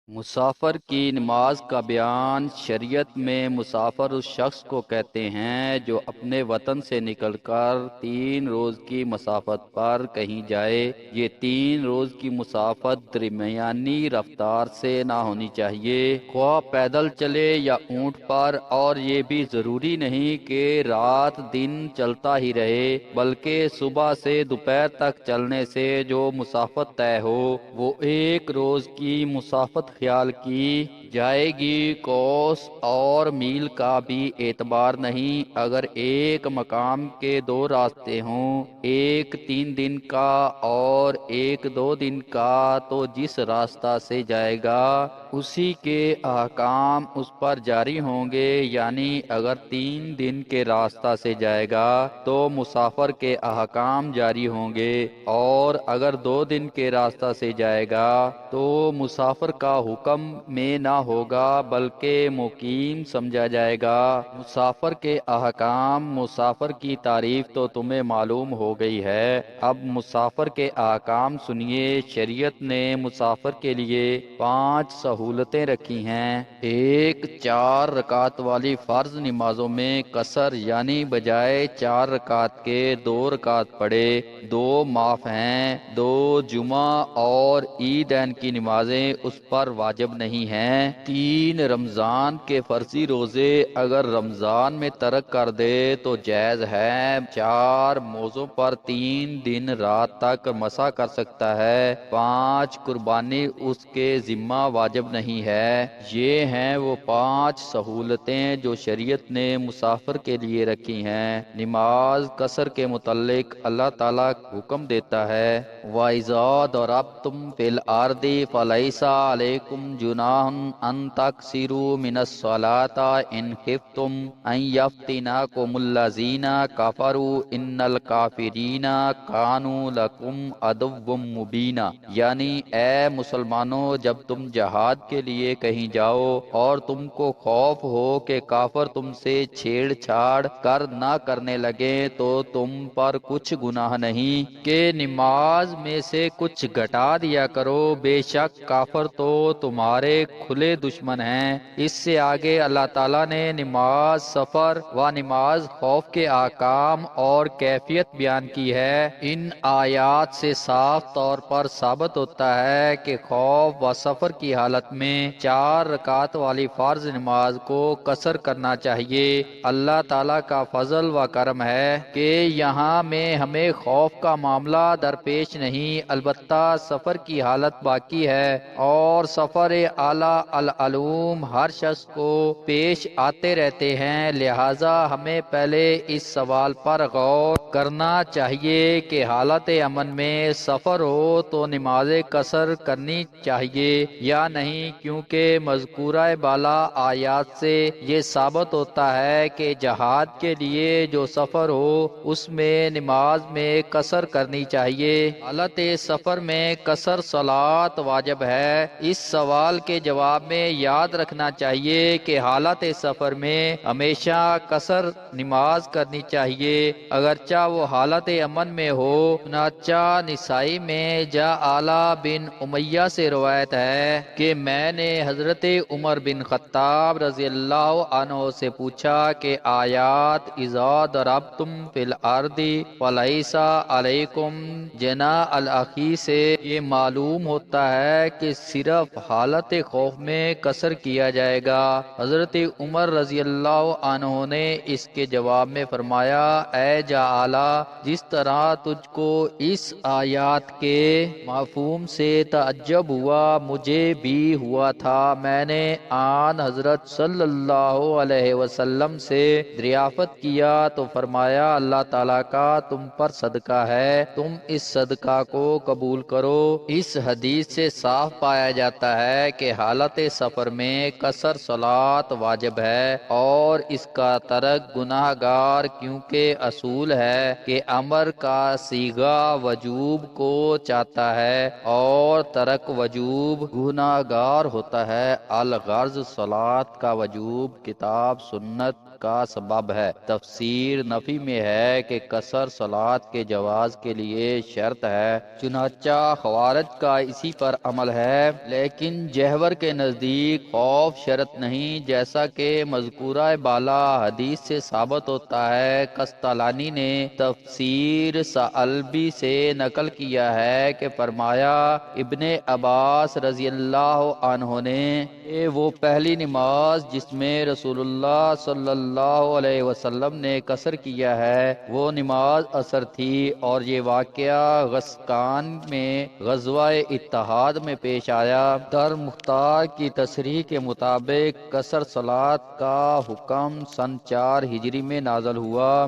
مسافر کی نماز کا بیان۔ شریعت میں مسافر اس شخص کو کہتے ہیں جو اپنے وطن سے نکل کر 3 روز کی مسافت پر کہیں جائے۔ یہ 3 روز کی مسافت درمیانی رفتار سے نہ ہونی چاہیے، خواہ پیدل چلے یا اونٹ پر، اور یہ بھی ضروری نہیں کہ رات دن چلتا ہی رہے، بلکہ صبح سے دوپہر تک چلنے سے جو مسافت طے ہو وہ 1 روز کی مسافت خیال کی جائے گی۔ کوس اور میل کا بھی اعتبار نہیں۔ اگر ایک مقام کے 2 راستے ہوں، ایک 3 دن کا اور ایک 2 دن کا، تو جس راستہ سے جائے گا اسی کے احکام اس پر جاری ہوں گے۔ یعنی اگر 3 دن کے راستہ سے جائے گا تو مسافر کے احکام جاری ہوں گے، اور اگر 2 دن کے راستہ سے جائے گا تو مسافر کا حکم میں نہ ہوگا بلکہ مقیم سمجھا جائے گا۔ مسافر کے احکام، مسافر کی تعریف تو تمہیں معلوم ہو گئی ہے۔ اب مسافر کے احکام سنیے۔ شریعت نے مسافر کے لیے 5 سہولتیں رکھی ہیں۔ ایک، 4 رکعت والی فرض نمازوں میں قصر، یعنی بجائے 4 رکعت کے 2 رکعت پڑھے۔ 2 معاف ہیں۔ 2 جمعہ اور عیدین کی نمازیں اس پر واجب نہیں ہیں۔ 3 رمضان کے فرضی روزے اگر رمضان میں ترک کر دے تو جائز ہے۔ 4 موزوں پر 3 دن رات تک مسح کر سکتا ہے۔ 5 قربانی اس کے ذمہ واجب نہیں ہے۔ یہ ہیں وہ 5 سہولتیں جو شریعت نے مسافر کے لیے رکھی ہیں۔ نماز قصر کے متعلق اللہ تعالیٰ حکم دیتا ہے، وَإِذَا ضَرَبْتُمْ فِي الْأَرْضِ فَلَيْسَ عَلَيْكُمْ جُنَاحٌ أَن تَقْصِرُوا مِنَ الصَّلَاةِ إِنْ خِفْتُمْ أَن يَفْتِنَكُمُ الَّذِينَ كَفَرُوا إِنَّ الْكَافِرِينَ كَانُوا لَكُمْ عَدُوًّا مُبِينًا۔ یعنی اے مسلمانوں، جب تم جہاد کے لیے کہیں جاؤ اور تم کو خوف ہو کہ کافر تم سے چھیڑ چھاڑ کر نہ کرنے لگیں تو تم پر کچھ گناہ نہیں کہ نماز میں سے کچھ گھٹا دیا کرو، بے شک کافر تو تمہارے کھلے دشمن ہیں۔ اس سے آگے اللہ تعالیٰ نے نماز سفر و نماز خوف کے احکام اور کیفیت بیان کی ہے۔ ان آیات سے صاف طور پر ثابت ہوتا ہے کہ خوف و سفر کی حالت میں 4 رکعت والی فرض نماز کو قصر کرنا چاہیے۔ اللہ تعالیٰ کا فضل و کرم ہے کہ یہاں میں ہمیں خوف کا معاملہ درپیش نہیں، البتہ سفر کی حالت باقی ہے، اور سفر اعلیٰ العلوم ہر شخص کو پیش آتے رہتے ہیں۔ لہٰذا ہمیں پہلے اس سوال پر غور کرنا چاہیے کہ حالت امن میں سفر ہو تو نماز قصر کرنی چاہیے یا نہیں، کیونکہ مذکورہ بالا آیات سے یہ ثابت ہوتا ہے کہ جہاد کے لیے جو سفر ہو اس میں نماز میں قصر کرنی چاہیے۔ حالت سفر میں قصر صلاۃ واجب ہے۔ اس سوال کے جواب میں یاد رکھنا چاہیے کہ حالت سفر میں ہمیشہ قصر نماز کرنی چاہیے، اگرچہ وہ حالت امن میں ہو۔ چنانچہ نسائی میں جعالہ بن امیہ سے روایت ہے کہ میں نے حضرت عمر بن خطاب رضی اللہ عنہ سے پوچھا کہ آیات اذا ضربتم فی الارض فلیس علیکم جناح الاخی سے یہ معلوم ہوتا ہے کہ صرف حالت خوف میں قصر کیا جائے گا۔ حضرت عمر رضی اللہ عنہ نے اس کے جواب میں فرمایا، اے جعالہ، جس طرح تجھ کو اس آیات کے مفہوم سے تعجب ہوا مجھے بھی ہوا تھا۔ میں نے آن حضرت صلی اللہ علیہ وسلم سے دریافت کیا تو فرمایا، اللہ تعالیٰ کا تم پر صدقہ ہے، تم اس صدقہ کو قبول کرو۔ اس حدیث سے صاف پایا جاتا ہے کہ حالت سفر میں قصر صلاۃ واجب ہے اور اس کا ترک گناہ گار، کیونکہ اصول ہے کہ امر کا صیغہ وجوب کو چاہتا ہے اور ترک وجوب گناہ گار ہوتا ہے۔ الغرض صلاۃ کا وجوب کتاب سنت کا سبب ہے۔ تفسیر نفی میں ہے کہ قصر صلاۃ کے جواز کے لیے شرط ہے، چنانچہ خوارج کا اسی پر عمل ہے، لیکن جہور کے نزدیک خوف شرط نہیں، جیسا کہ مذکورہ بالا حدیث سے ثابت ہوتا ہے۔ قسطلانی نے تفسیر ثعلبی سے نقل کیا ہے کہ فرمایا ابن عباس رضی اللہ عنہ نے کہ وہ پہلی نماز جس میں رسول اللہ صلی اللہ علیہ وسلم نے قصر کیا ہے وہ نماز عصر تھی، اور یہ واقعہ غسقان میں غزوہ اتحاد میں پیش آیا۔ در مختار کی تصریح کے مطابق قصر صلاۃ کا حکم سن 4 ہجری میں نازل ہوا۔